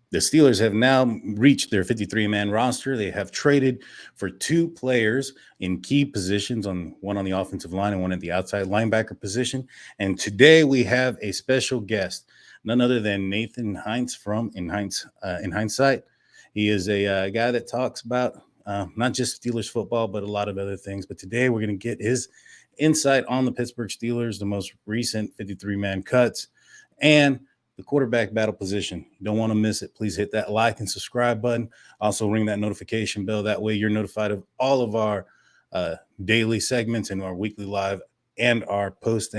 The Steelers have now reached their 53-man roster. They have traded for two players in key positions, on one on the offensive line and one at the outside linebacker position. And today we have a special guest, none other than Nathan Heintz from In Hindsight. He is a guy that talks about not just Steelers football, but a lot of other things. But today we're going to get his insight on the Pittsburgh Steelers, the most recent 53-man cuts, and the quarterback battle position. You don't want to miss it. Please hit that like and subscribe button. Also, ring that notification bell. That way, you're notified of all of our daily segments and our weekly live and our post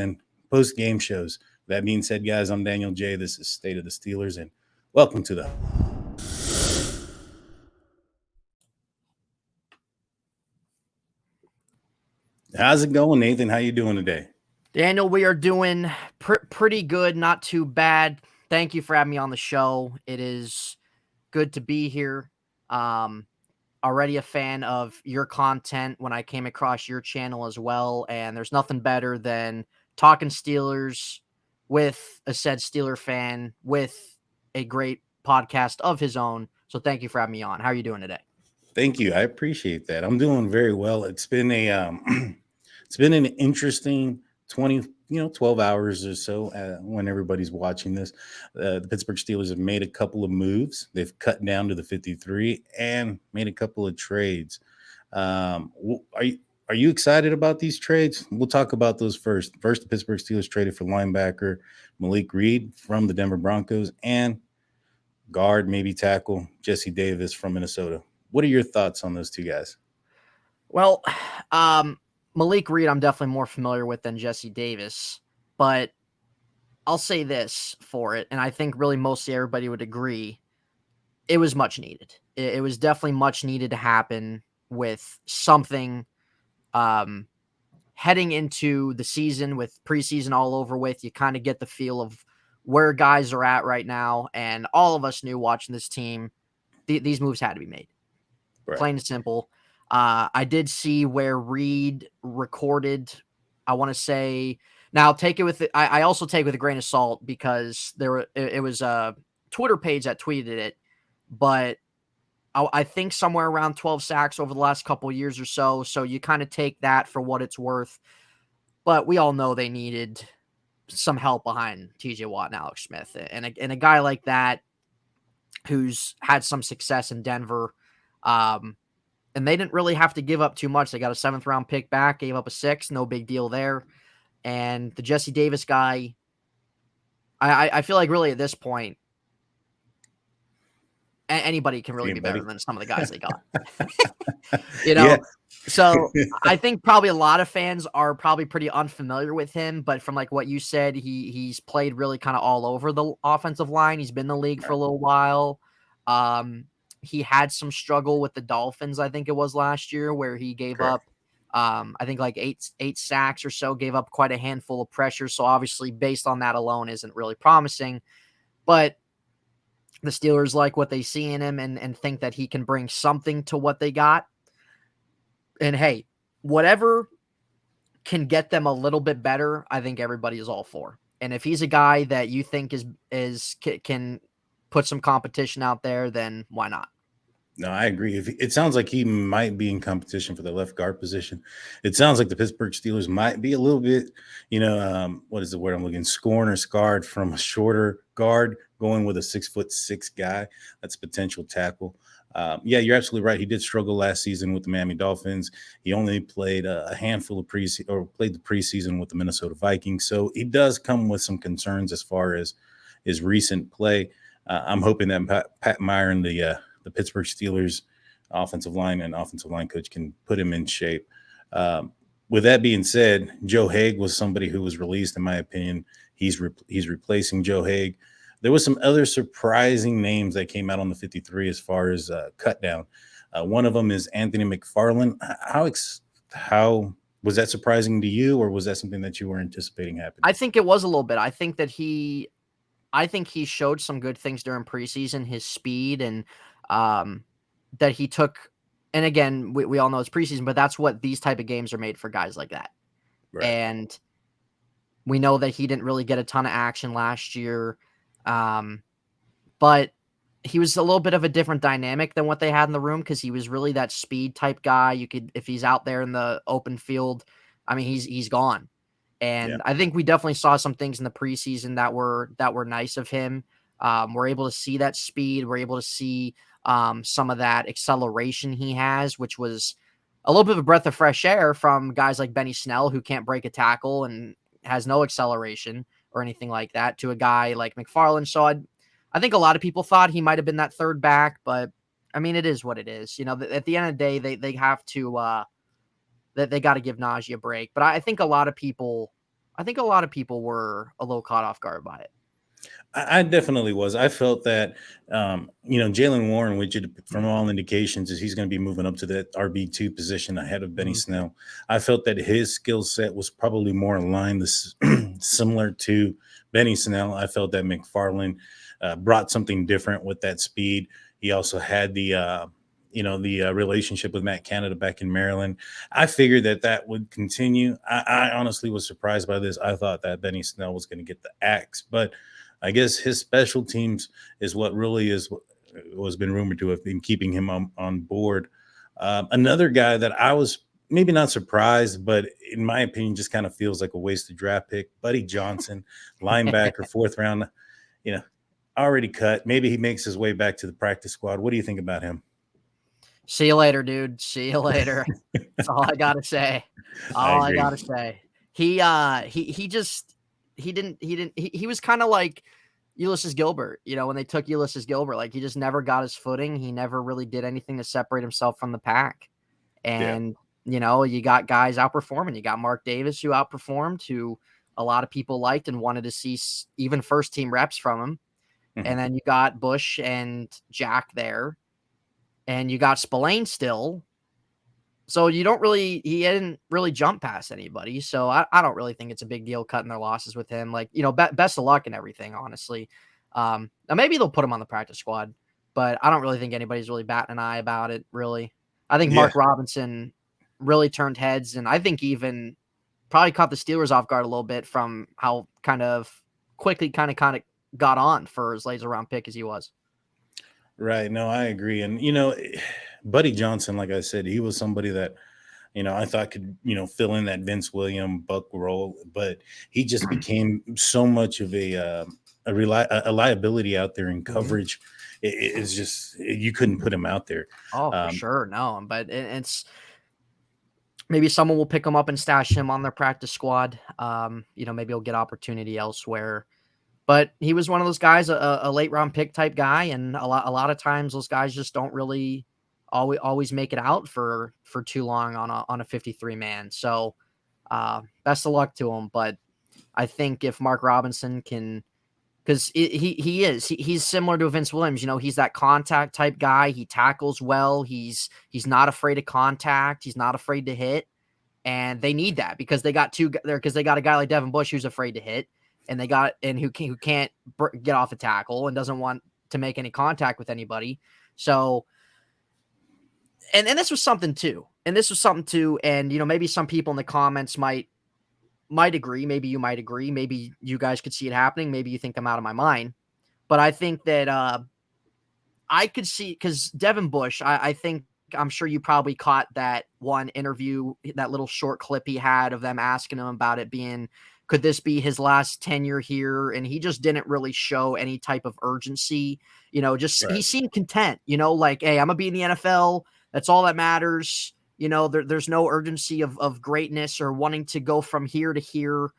game shows. That being said, guys, I'm Daniel J. This is State of the Steelers, and welcome to the. How's it going, Nathan? How you doing today? Daniel, we are doing pretty good, not too bad. Thank you for having me on the show. It is good to be here. Already a fan of your content when I came across your channel as well, and there's nothing better than talking Steelers with a said Steeler fan with a great podcast of his own. So thank you for having me on. How are you doing today? Thank you. I appreciate that. I'm doing very well. It's been a it's been an interesting 12 hours or so when everybody's watching this. The Pittsburgh Steelers have made a couple of moves. They've cut down to the 53 and made a couple of trades. Are you excited about these trades? We'll talk about those first. First, the Pittsburgh Steelers traded for linebacker Malik Reed from the Denver Broncos and guard, maybe tackle, Jesse Davis from Minnesota. What are your thoughts on those two guys? Well, Malik Reed, I'm definitely more familiar with than Jesse Davis, but I'll say this for it, and I think really mostly everybody would agree, it was much needed. It was definitely much needed to happen with something heading into the season with preseason all over with. You kind of get the feel of where guys are at right now, and all of us knew watching this team, these moves had to be made. Right. Plain and simple. I did see where Reed recorded, I want to say, now take it with, I also take it with a grain of salt because it was a Twitter page that tweeted it, but I think somewhere around 12 sacks over the last couple of years or so. So you kind of take that for what it's worth, but we all know they needed some help behind TJ Watt and Alex Smith, and a guy like that who's had some success in Denver. And they didn't really have to give up too much. They got a 7th round pick back, gave up a 6th, no big deal there. And the Jesse Davis guy, I feel like really at this point, anybody can really be better than some of the guys they got. Yeah. So I think probably a lot of fans are probably pretty unfamiliar with him, but from like what you said, he's played really kind of all over the offensive line. He's been in the league for a little while. He had some struggle with the Dolphins, I think it was last year, where he gave up, I think like eight sacks or so, gave up quite a handful of pressure. So obviously based on that alone isn't really promising, but the Steelers like what they see in him and think that he can bring something to what they got. And hey, whatever can get them a little bit better, I think everybody is all for. And if he's a guy that you think can put some competition out there, then why not? No, I agree. It sounds like he might be in competition for the left guard position. It sounds like the Pittsburgh Steelers might be a little bit, what is the word I'm looking? Scorned or scarred from a shorter guard going with a 6'6" guy. That's potential tackle. Yeah, you're absolutely right. He did struggle last season with the Miami Dolphins. He only played a handful of played the preseason with the Minnesota Vikings. So he does come with some concerns as far as his recent play. I'm hoping that Pat Meyer and the Pittsburgh Steelers offensive line coach can put him in shape. With that being said, Joe Haeg was somebody who was released. In my opinion, he's replacing Joe Haeg. There was some other surprising names that came out on the 53 as far as cut down. One of them is Anthony McFarland. How was that surprising to you, or was that something that you were anticipating happening? I think it was a little bit. I think he showed some good things during preseason, his speed and that he took. And again, we all know it's preseason, but that's what these type of games are made for, guys like that. Right. And we know that he didn't really get a ton of action last year. But he was a little bit of a different dynamic than what they had in the room because he was really that speed type guy. You could, if he's out there in the open field, I mean, he's gone. Yeah. And I think we definitely saw some things in the preseason that were nice of him. We're able to see that speed. We're able to see some of that acceleration he has, which was a little bit of a breath of fresh air from guys like Benny Snell, who can't break a tackle and has no acceleration or anything like that, to a guy like McFarland. So I think a lot of people thought he might have been that third back, but I mean, it is what it is. You know, at the end of the day, they have to they got to give Najee a break. But I think a lot of people, were a little caught off guard by it. I definitely was. I felt that, Jalen Warren, which from all indications is he's going to be moving up to that RB2 position ahead of Benny Mhm. Snell. I felt that his skill set was probably more aligned, similar to Benny Snell. I felt that McFarland brought something different with that speed. He also had the relationship with Matt Canada back in Maryland. I figured that would continue. I honestly was surprised by this. I thought that Benny Snell was going to get the axe, but I guess his special teams is what really is what was been rumored to have been keeping him on board. Another guy that I was maybe not surprised, but in my opinion, just kind of feels like a wasted draft pick. Buddy Johnson, linebacker, fourth round, you know, already cut. Maybe he makes his way back to the practice squad. What do you think about him? See you later, dude. See you later. That's all I gotta say. I All I agree. gotta say. He just he was kind of like Ulysses Gilbert, when they took Ulysses Gilbert, like he just never got his footing. He never really did anything to separate himself from the pack. Yeah. And you got guys outperforming. You got Mark Davis, who outperformed, who a lot of people liked and wanted to see even first team reps from him. And Mhm. then you got Bush and Jack there, and you got Spillane still. So he didn't really jump past anybody. So I don't really think it's a big deal cutting their losses with him. Like, best of luck and everything, honestly. Now maybe they'll put him on the practice squad, but I don't really think anybody's really batting an eye about it, really. I think Yeah. Mark Robinson really turned heads, and I think even probably caught the Steelers off guard a little bit from how kind of quickly kind of got on for as late a round pick as he was. Right. No, I agree. And, Buddy Johnson, like I said, he was somebody that, I thought could, fill in that Vince William Buck role, but he just became so much of a liability out there in Mhm. coverage. It's just, you couldn't put him out there. Oh, for Um, sure. No, but it's maybe someone will pick him up and stash him on their practice squad. Maybe he'll get opportunity elsewhere. But he was one of those guys, a late round pick type guy, and a lot of times those guys just don't really always make it out for too long on a 53 man. So best of luck to him. But I think if Mark Robinson can, because he's similar to Vince Williams. He's that contact type guy. He tackles well. He's not afraid of contact. He's not afraid to hit, and they need that because they got two there, because they got a guy like Devin Bush who's afraid to hit, and who can't get off a tackle and doesn't want to make any contact with anybody. So, and this was something too. And this was something too. And maybe some people in the comments might agree. Maybe you might agree. Maybe you guys could see it happening. Maybe you think I'm out of my mind. But I think that I could see, because Devin Bush, I think, I'm sure you probably caught that one interview, that little short clip he had of them asking him about it being, could this be his last tenure here? And he just didn't really show any type of urgency. Just he right. seemed content, like, hey, I'm gonna be in the NFL. That's all that matters. There's no urgency of greatness or wanting to go from here to here.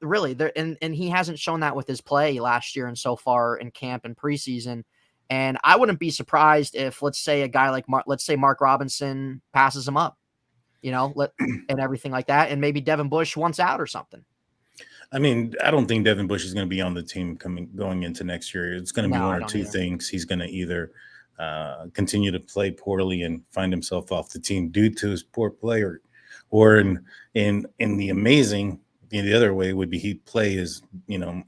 Really there, and he hasn't shown that with his play last year and so far in camp and preseason. And I wouldn't be surprised if, let's say, a guy like Mark Robinson passes him up, and everything like that, and maybe Devin Bush wants out or something. I mean, I don't think Devin Bush is going to be on the team going into next year. It's going to be No, one I or don't two either. things. He's going to either continue to play poorly and find himself off the team due to his poor play, or Mhm. in the amazing, the other way would be he play his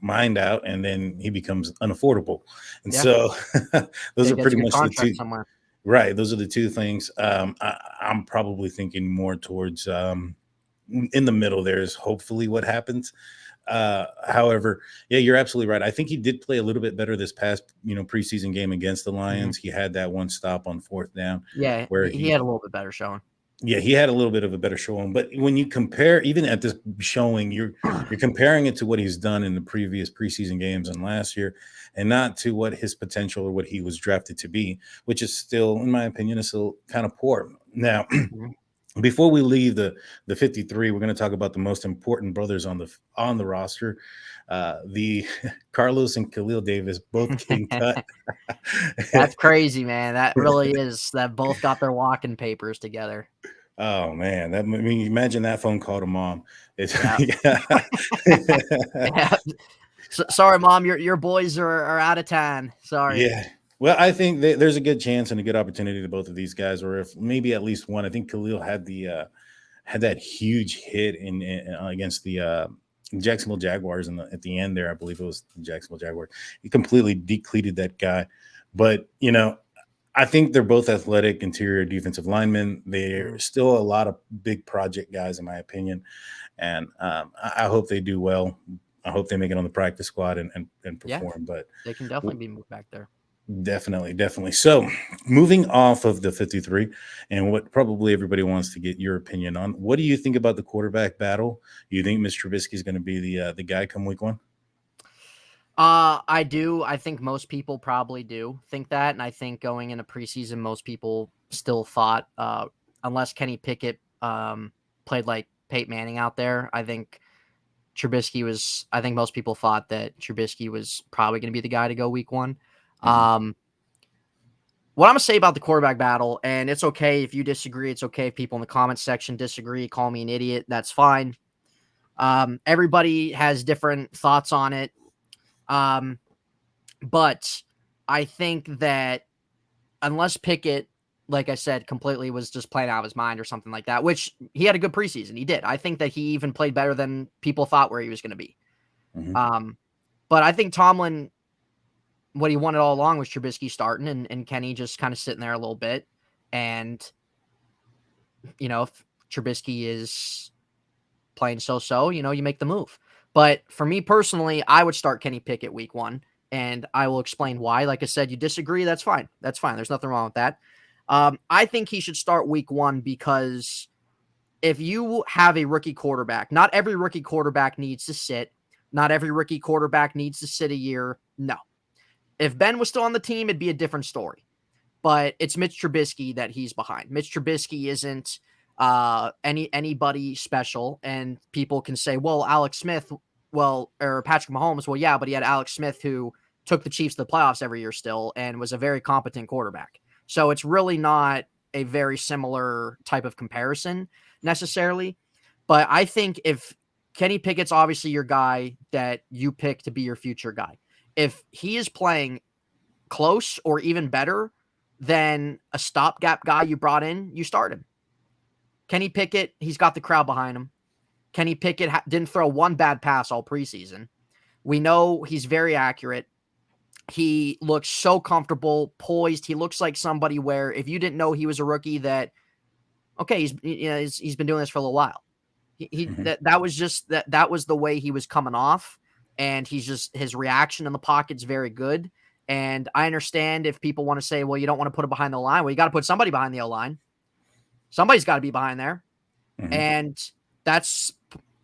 mind out and then he becomes unaffordable. And Yeah, so those he are gets pretty a good much the contract two. somewhere. Right, those are the two things. I'm probably thinking more towards in the middle. There's hopefully what happens. However, yeah, you're absolutely right. I think he did play a little bit better this past, preseason game against the Lions. He had that one stop on 4th down Yeah, where he had a little bit better showing. yeah, he had a little bit of a better showing. But when you compare, even at this showing, you're comparing it to what he's done in the previous preseason games and last year, and not to what his potential or what he was drafted to be, which is still, in my opinion, is still kind of poor. Now, Mhm. before we leave the 53, we're going to talk about the most important brothers on the roster. The Carlos and Khalil Davis both getting cut. That's crazy, man. That really is. That both got their walking papers together. Oh man, I mean, imagine that phone call to mom. It's Yeah. Yeah. Sorry, mom. Your boys are out of town. Sorry. yeah. Well, I think there's a good chance and a good opportunity to both of these guys, or if maybe at least one. I think Khalil had that huge hit in against the Jacksonville Jaguars at the end there. I believe it was the Jacksonville Jaguars. He completely depleted that guy. But I think they're both athletic interior defensive linemen. They're still a lot of big project guys, in my opinion. And I hope they do well. I hope they make it on the practice squad and Yeah, perform. But they can definitely be moved back there. definitely, definitely. So moving off of the 53 and what probably everybody wants to get your opinion on, what do you think about the quarterback battle? You think Mr. Trubisky is going to be the guy come week 1? I do. I think most people probably do think that. And I think going into preseason, most people still thought, unless Kenny Pickett played like Peyton Manning out there, I think most people thought that Trubisky was probably going to be the guy to go week 1. Mhm. What I'm going to say about the quarterback battle, and it's okay if you disagree. It's okay if people in the comments section disagree, call me an idiot. That's fine. Everybody has different thoughts on it. But I think that unless Pickett, like I said, completely was just playing out of his mind or something like that, which he had a good preseason. He did. I think that he even played better than people thought where he was going to be. Mhm. But I think Tomlin, what he wanted all along was Trubisky starting and Kenny just kind of sitting there a little bit. And, if Trubisky is playing so-so, you make the move. But for me personally, I would start Kenny Pickett week 1, and I will explain why. Like I said, you disagree, that's fine. That's fine. There's nothing wrong with that. I think he should start week 1 because if you have a rookie quarterback, not every rookie quarterback needs to sit. Not every rookie quarterback needs to sit a year. No. If Ben was still on the team, it'd be a different story. But it's Mitch Trubisky that he's behind. Mitch Trubisky isn't anybody special, and people can say, well, Alex Smith, or Patrick Mahomes, well, yeah, but he had Alex Smith who took the Chiefs to the playoffs every year still and was a very competent quarterback. So it's really not a very similar type of comparison necessarily. But I think if Kenny Pickett's obviously your guy that you pick to be your future guy, if he is playing close or even better than a stopgap guy you brought in, you start him. Kenny Pickett, he's got the crowd behind him. Kenny Pickett didn't throw one bad pass all preseason. We know he's very accurate. He looks so comfortable, poised. He looks like somebody where if you didn't know he was a rookie, that okay, he's been doing this for a little while. Mhm. That was just that was the way he was coming off, and his reaction in the pocket's very good. And I understand if people want to say, well, you don't want to put it behind the line. Well, you got to put somebody behind the O line. Somebody's got to be behind there. Mhm. And that's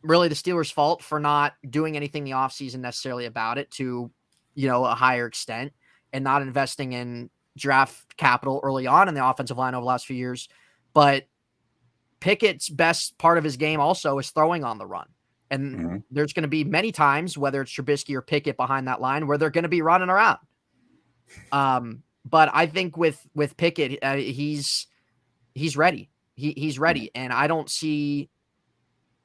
really the Steelers' fault for not doing anything in the offseason necessarily about it to, a higher extent and not investing in draft capital early on in the offensive line over the last few years. But Pickett's best part of his game also is throwing on the run. And Mhm. there's going to be many times, whether it's Trubisky or Pickett behind that line, where they're going to be running around. But I think with Pickett, he's ready. He's Mhm. ready, and I don't see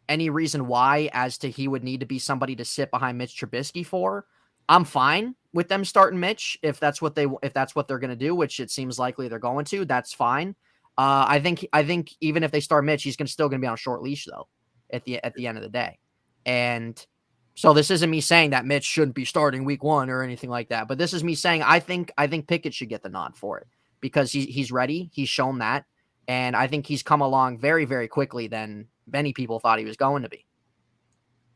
any reason why as to he would need to be somebody to sit behind Mitch Trubisky for. I'm fine with them starting Mitch if that's what they're going to do, which it seems likely they're going to. That's fine. I think even if they start Mitch, he's still going to be on a short leash though at the end of the day. And so this isn't me saying that Mitch shouldn't be starting week 1 or anything like that, but this is me saying I think Pickett should get the nod for it because he's ready. He's shown that. And I think he's come along very, very quickly than many people thought he was going to be.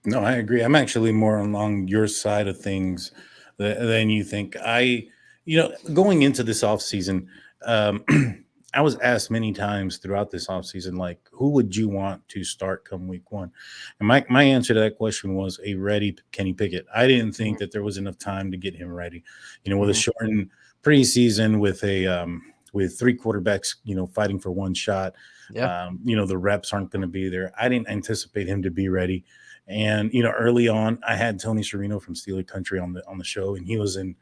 No, I agree. I'm actually more along your side of things than you think. Going into this offseason, um, I was asked many times throughout this offseason, like, who would you want to start come week one? And my answer to that question was a ready Kenny Pickett. I didn't think Mhm, that there was enough time to get him ready. With a mhm. shortened preseason, with three quarterbacks, fighting for one shot. Yeah. The reps aren't going to be there. I didn't anticipate him to be ready. And early on, I had Tony Serino from Steeler Country on the show, and he was in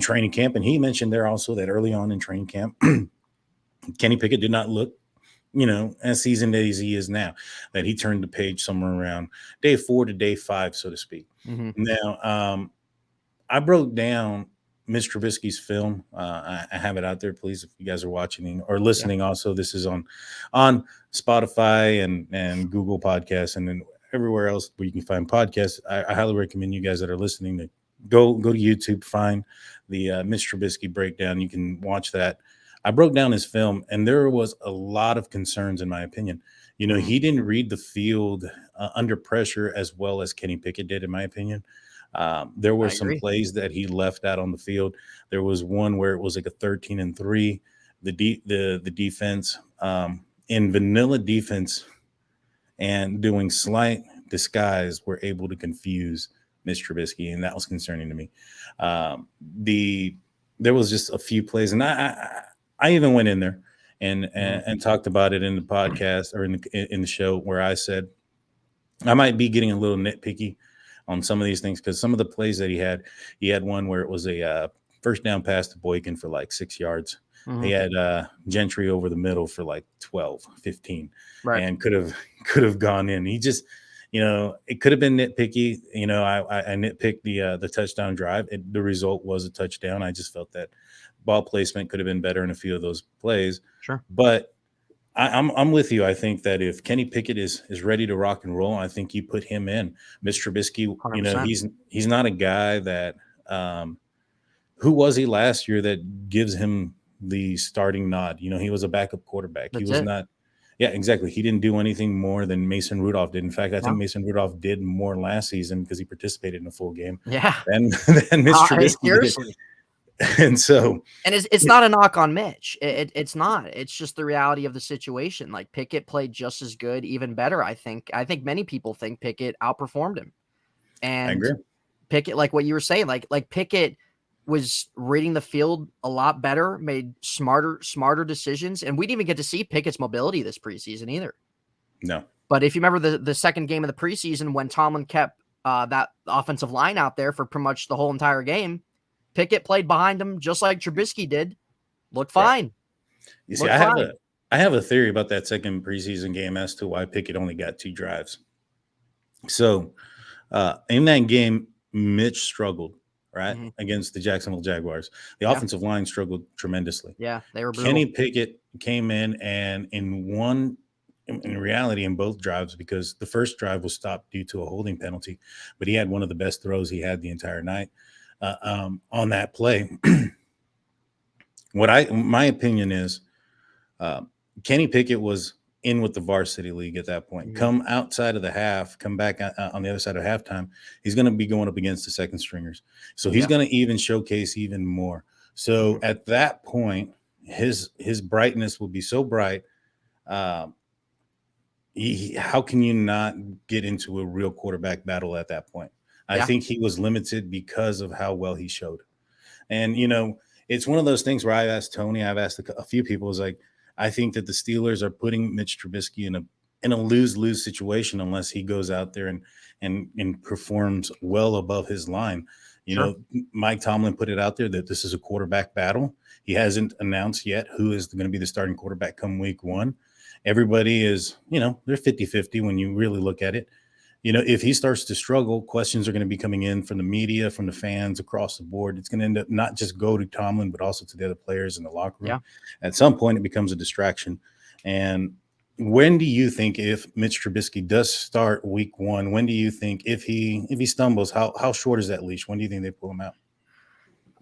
training camp, and he mentioned there also that early on in training camp, Kenny Pickett did not look, as seasoned as he is now. That he turned the page somewhere around day 4 to day 5, so to speak. Mhm. Now, I broke down Mitch Trubisky's film. I have it out there, please, if you guys are watching or Yeah. listening. Also, this is on Spotify and Google Podcasts, and then everywhere else where you can find podcasts. I highly recommend you guys that are listening to go to YouTube, find the Mitch Trubisky breakdown. You can watch that. I broke down his film, and there was a lot of concerns, in my opinion. Mhm. He didn't read the field under pressure as well as Kenny Pickett did, in my opinion. There were I some agree. plays that he left out on the field. There was one where it was like a 13-3. The defense in vanilla defense and doing slight disguise were able to confuse Mitch Trubisky, and that was concerning to me. The There was just a few plays, and I even went in there and, Mhm. and and talked about it in the podcast or in the show where I said I might be getting a little nitpicky on some of these things because some of the plays that he had one where it was a first down pass to Boykin for like 6 yards. He Mhm. had Gentry over the middle for like 12, 15, Right. and could have gone in. He just, it could have been nitpicky. I nitpicked the touchdown drive. The result was a touchdown. I just felt that ball placement could have been better in a few of those plays, Sure. but I'm with you. I think that if Kenny Pickett is ready to rock and roll, I think you put him in. Mr. Trubisky, 100%. he's not a guy that who was he last year that gives him the starting nod? He was a backup quarterback. He That's was it. not. Yeah, exactly. He didn't do anything more than Mason Rudolph did. In fact, I think No. Mason Rudolph did more last season because he participated in a full game Yeah. than than Mr. Trubisky did. Seriously. And so, And it's not a knock on Mitch. It's not. It's just the reality of the situation. Like Pickett played just as good, even better. I think many people think Pickett outperformed him. I And agree. Pickett, like what you were saying, like Pickett was reading the field a lot better, made smarter decisions, and we didn't even get to see Pickett's mobility this preseason either. No, But if you remember the second game of the preseason when Tomlin kept that offensive line out there for pretty much the whole entire game, Pickett played behind him just like Trubisky did. Looked right. fine. You see, Looked fine. I have a theory about that second preseason game as to why Pickett only got 2 drives. So in that game, Mitch struggled right Mhm. against the Jacksonville Jaguars. The Yeah. offensive line struggled tremendously. Yeah. They were Kenny brutal. Pickett came in and in reality in both drives because the first drive was stopped due to a holding penalty, but he had one of the best throws he had the entire night on that play. My opinion is uh, Kenny Pickett was in with the varsity league at that point. Mhm. Come outside of the half, come back on the other side of halftime, he's going to be going up against the second stringers. So he's Yeah. going to even showcase even more. So Mhm. at that point, his brightness will be so bright. Um, how can you not get into a real quarterback battle at that point? I Yeah. think he was limited because of how well he showed. And it's one of those things where I've asked a few people, is like, I think that the Steelers are putting Mitch Trubisky in a lose-lose situation unless he goes out there and performs well above his line. Sure. Mike Tomlin put it out there that this is a quarterback battle. He hasn't announced yet who is going to be the starting quarterback come week one. Everybody is, they're 50-50 when you really look at it. If he starts to struggle, questions are going to be coming in from the media, from the fans across the board. It's going to end up not just go to Tomlin, but also to the other players in the locker room. Yeah. At some point, it becomes a distraction. And when do you think, if Mitch Trubisky does start week one, when do you think if he stumbles, how short is that leash? When do you think they pull him out?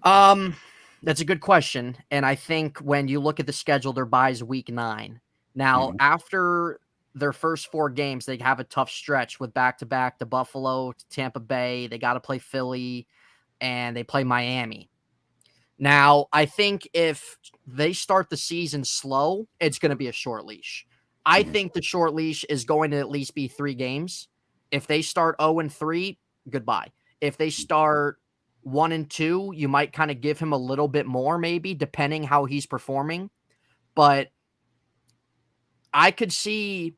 Um, that's a good question. And I think when you look at the schedule, their buys week 9. Now, Mhm. after their first 4 games, they have a tough stretch with back-to-back to Buffalo, to Tampa Bay. They got to play Philly, and they play Miami. Now, I think if they start the season slow, it's going to be a short leash. I think the short leash is going to at least be 3 games. If they start 0-3, goodbye. If they start 1-2, you might kind of give him a little bit more, maybe, depending how he's performing. But I could see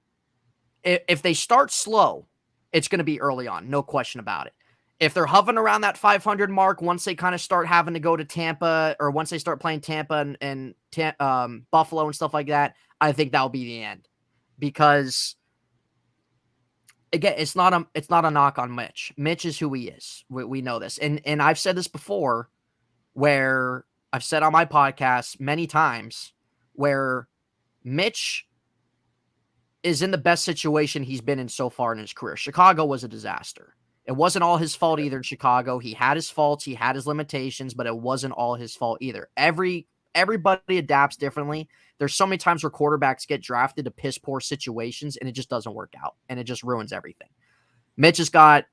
if they start slow, it's going to be early on, no question about it. If they're hovering around that 500 mark, once they kind of start having to go to Tampa, or once they start playing Tampa and Buffalo and stuff like that, I think that'll be the end. Because again, it's not a knock on Mitch. Mitch is who he is. We know this, and I've said this before, where I've said on my podcast many times, where Mitch is in the best situation he's been in so far in his career. Chicago was a disaster. It wasn't all his fault either in Chicago. He had his faults, he had his limitations, but it wasn't all his fault either. Everybody adapts differently. There's so many times where quarterbacks get drafted to piss poor situations and it just doesn't work out and it just ruins everything. Mitch has got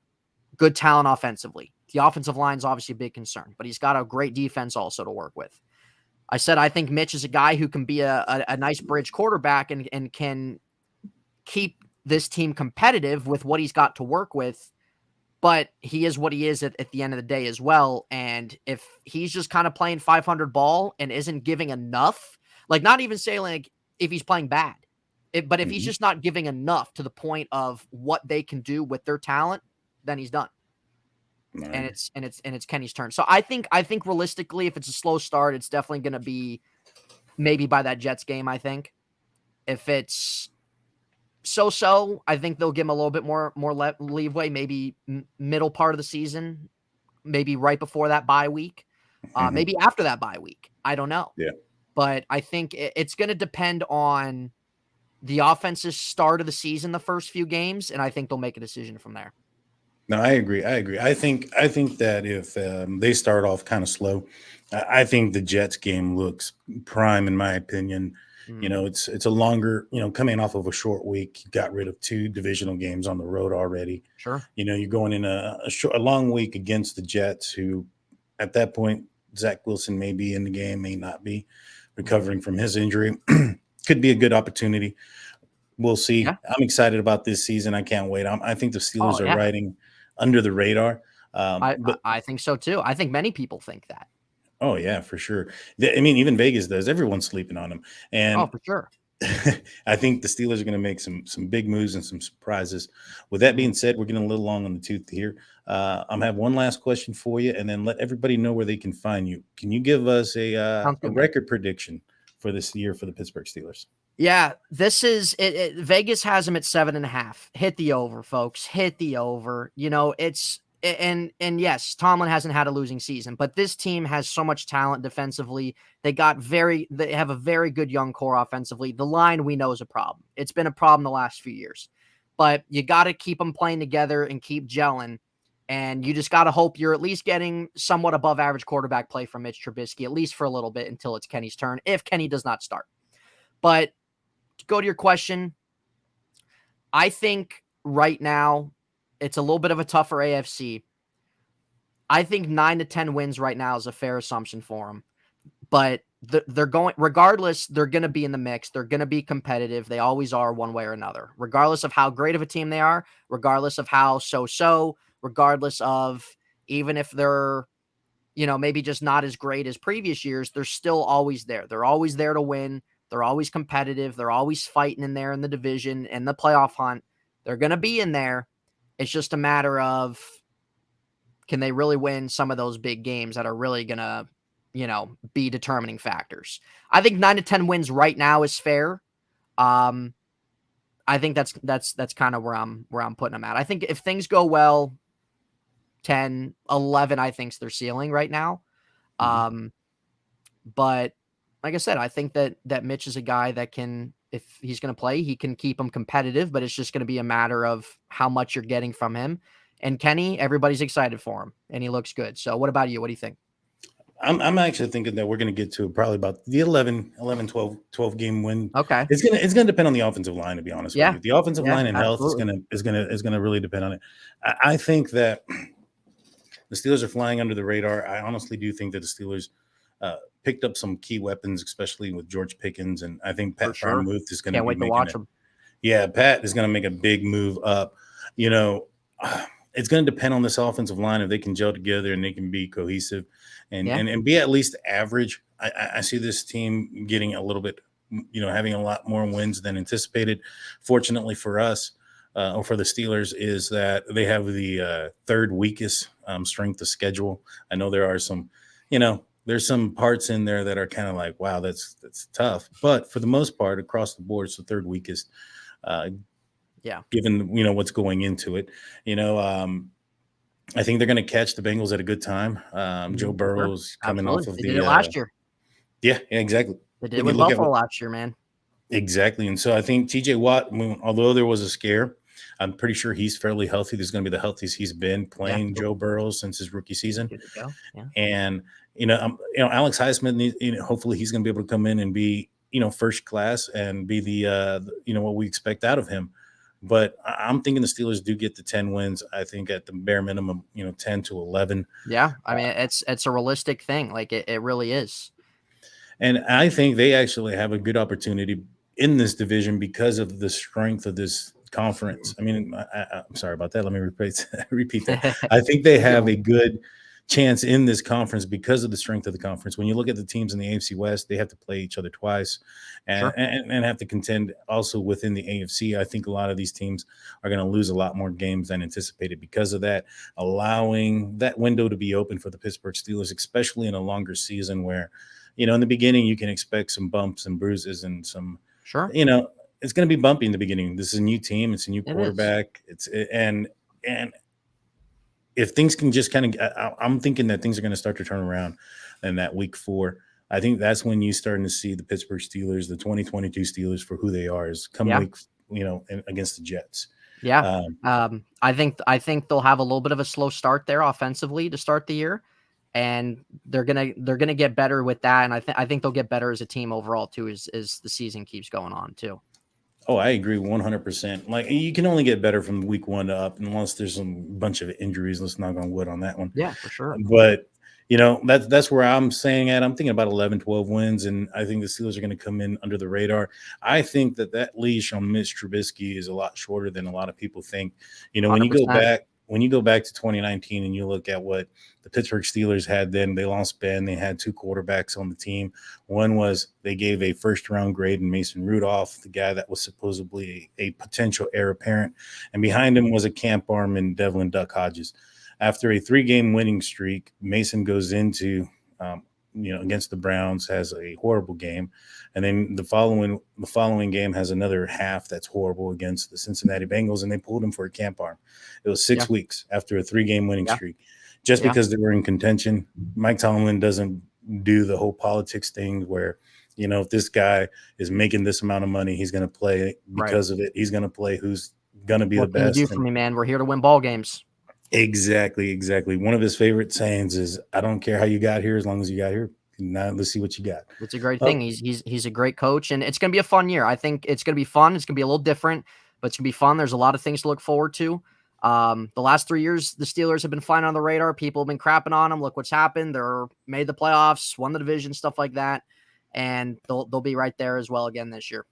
good talent offensively. The offensive line is obviously a big concern, but he's got a great defense also to work with. I said I think Mitch is a guy who can be a nice bridge quarterback and can keep this team competitive with what he's got to work with. But he is what he is at the end of the day as well. And if he's just kind of playing 500 ball and isn't giving enough, like not even saying like if he's playing bad, but if he's just not giving enough to the point of what they can do with their talent, then he's done. Right. And it's Kenny's turn. So I think realistically, if it's a slow start, it's definitely going to be maybe by that Jets game. I think if it's so, I think they'll give him a little bit more leeway, maybe middle part of the season, maybe right before that bye week, maybe after that bye week. I don't know. Yeah. But I think it's going to depend on the offense's start of the season, the first few games, and I think they'll make a decision from there. No, I agree. I think that if they start off kind of slow, I think the Jets game looks prime in my opinion. You know, it's a longer, coming off of a short week, you got rid of 2 divisional games on the road already. Sure. You're going in a long week against the Jets, who at that point, Zach Wilson may be in the game, may not be recovering from his injury. Could be a good opportunity. We'll see. Yeah. I'm excited about this season. I can't wait. I think the Steelers are riding under the radar. I think so too. I think many people think that. Oh yeah, for sure. I mean, even Vegas does. Everyone's sleeping on them, and for sure. I think the Steelers are going to make some big moves and some surprises. With that being said, we're getting a little long on the tooth here. I'm have one last question for you, and then let everybody know where they can find you. Can you give us a record prediction for this year for the Pittsburgh Steelers? Yeah, this is it. Vegas has them at 7.5. Hit the over, folks. Hit the over. It's. And yes, Tomlin hasn't had a losing season, but this team has so much talent defensively. They have a very good young core offensively. The line we know is a problem. It's been a problem the last few years, but you got to keep them playing together and keep gelling. And you just got to hope you're at least getting somewhat above average quarterback play from Mitch Trubisky, at least for a little bit until it's Kenny's turn, if Kenny does not start. But to go to your question, I think right now, it's a little bit of a tougher AFC. I think 9 to 10 wins right now is a fair assumption for them. But they're going, regardless, they're going to be in the mix. They're going to be competitive. They always are one way or another, regardless of how great of a team they are, regardless of how so-so, regardless of even if they're, maybe just not as great as previous years, they're still always there. They're always there to win. They're always competitive. They're always fighting in there in the division and the playoff hunt. They're going to be in there. It's just a matter of, can they really win some of those big games that are really going to, be determining factors. I think 9 to 10 wins right now is fair. I think that's kind of where I'm putting them at. I think if things go well, 10, 11, I think's their ceiling right now. But like I said, I think that Mitch is a guy that can, if he's going to play, he can keep them competitive, but it's just going to be a matter of how much you're getting from him. And Kenny, everybody's excited for him, and he looks good. So what about you? What do you think? I'm actually thinking that we're going to get to probably about the 12 game win. Okay. It's gonna depend on the offensive line, to be honest with Yeah. you. The offensive Yeah, line and health is absolutely. gonna really depend on it. I think that the Steelers are flying under the radar. I honestly do think that the Steelers picked up some key weapons, especially with George Pickens, and I think For Pat sure. Frymuth is going to Can't be wait to making watch it. them. Yeah, Pat is going to make a big move up. You know, it's going to depend on this offensive line if they can gel together and they can be cohesive and Yeah. and be at least average. I see this team getting a little bit, having a lot more wins than anticipated. Fortunately for us, or for the Steelers, is that they have the third weakest strength of schedule. I know there are some, there's some parts in there that are kind of like, wow, that's tough. But for the most part, across the board, it's the third weakest. Uh, Yeah. Given what's going into it, I think they're going to catch the Bengals at a good time. Joe For sure. Burrow's coming off Absolutely. of They did it the last year. yeah, exactly. They did it When you with look at Buffalo what last year, man. exactly, and so I think TJ Watt, although there was a scare, I'm pretty sure he's fairly healthy. This is going to be the healthiest he's been Yeah. playing Joe Burrow since his rookie season. Good to go. Yeah. And Alex Highsmith, hopefully he's going to be able to come in and be first class and be what we expect out of him. But I'm thinking the Steelers do get the 10 wins. I think at the bare minimum, 10 to 11. Yeah. I mean, it's a realistic thing. Like it really is. And I think they actually have a good opportunity in this division because of the strength of this conference. I mean, I'm sorry about that. Let me repeat that. I think they Good have one. a good chance in this conference because of the strength of the conference. When you look at the teams in the AFC West, they have to play each other twice and, Sure. and have to contend also within the AFC. I think a lot of these teams are going to lose a lot more games than anticipated because of that, allowing that window to be open for the Pittsburgh Steelers, especially in a longer season where, in the beginning, you can expect some bumps and bruises and some, Sure. it's going to be bumpy in the beginning. This is a new team. It's a new It is. quarterback. And if things can just kind of, I'm thinking that things are going to start to turn around in that week 4. I think that's when you starting to see the Pittsburgh Steelers, the 2022 Steelers for who they are is come Yeah. week, against the Jets. Yeah. I think they'll have a little bit of a slow start there offensively to start the year, and they're gonna get better with that. And I think they'll get better as a team overall too, as the season keeps going on too. Oh, I agree 100%. Like you can only get better from week 1 up unless there's some bunch of injuries. Let's knock on wood on that one. Yeah, for sure. But that's where I'm saying at. I'm thinking about 11, 12 wins, and I think the Steelers are going to come in under the radar. I think that leash on Mitch Trubisky is a lot shorter than a lot of people think. When you go 100%. back to 2019 and you look at what the Pittsburgh Steelers had then, they lost Ben. They had 2 quarterbacks on the team. One was they gave a first-round grade in Mason Rudolph, the guy that was supposedly a potential heir apparent, and behind him was a camp arm in Devlin Duck Hodges. After a 3-game winning streak, Mason goes into, against the Browns, has a horrible game, and then the following game has another half that's horrible against the Cincinnati Bengals, and they pulled him for a camp arm. It was 6 weeks after a 3-game winning streak, just because they were in contention. Mike Tomlin doesn't do the whole politics thing where, if this guy is making this amount of money, he's going to play because of it. He's going to play who's going to be the best. What can you do for me, man? We're here to win ball games. Exactly. One of his favorite sayings is, "I don't care how you got here, as long as you got here. Now let's see what you got." It's a great thing. He's a great coach, and it's going to be a fun year. I think it's going to be fun. It's going to be a little different, but it's going to be fun. There's a lot of things to look forward to. The last 3 years, the Steelers have been flying on the radar. People have been crapping on them. Look what's happened. They're made the playoffs, won the division, stuff like that, and they'll be right there as well again this year.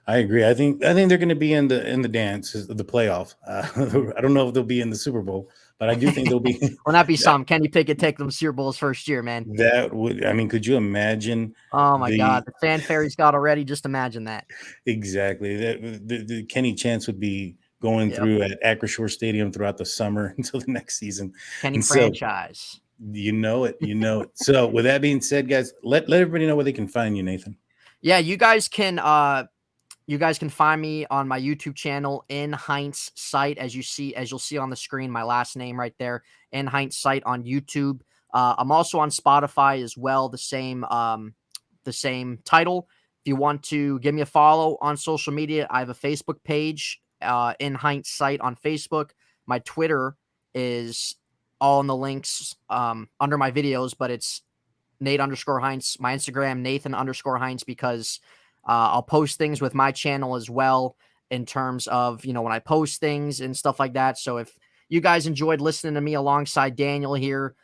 I agree. I think they're going to be in the dance, the playoff. I don't know if they'll be in the Super Bowl, but I do think they'll be. Will that be something? Kenny Pickett take them Super Bowl's first year, man. That would. I mean, could you imagine? Oh my God, the fanfare he's got already. Just imagine that. Exactly. The Kenny Chance would be going through at Acrisure Stadium throughout the summer until the next season. Kenny And franchise. So, you know it. So with that being said, guys, let everybody know where they can find you, Nathan. Yeah, you guys can find me on my YouTube channel, In Heintz Sight, as you'll see on the screen, my last name right there, In Heintz Sight on YouTube. I'm also on Spotify as well, the same title. If you want to give me a follow on social media, I have a Facebook page, In Heintz Sight on Facebook. My Twitter is all in the links under my videos, but it's Nate_Heintz, my Instagram, Nathan_Heintz, because I'll post things with my channel as well in terms of, when I post things and stuff like that. So if you guys enjoyed listening to me alongside Daniel here,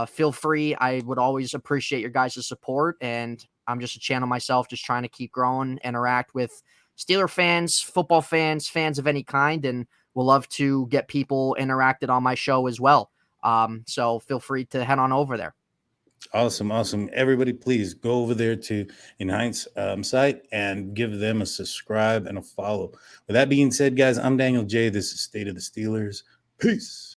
feel free. I would always appreciate your guys' support. And I'm just a channel myself, just trying to keep growing, interact with Steeler fans, football fans, fans of any kind. And we'll love to get people interacted on my show as well. So feel free to head on over there. Awesome. Everybody, please go over there to Heintz site and give them a subscribe and a follow. With that being said, guys, I'm Daniel J. This is State of the Steelers. Peace.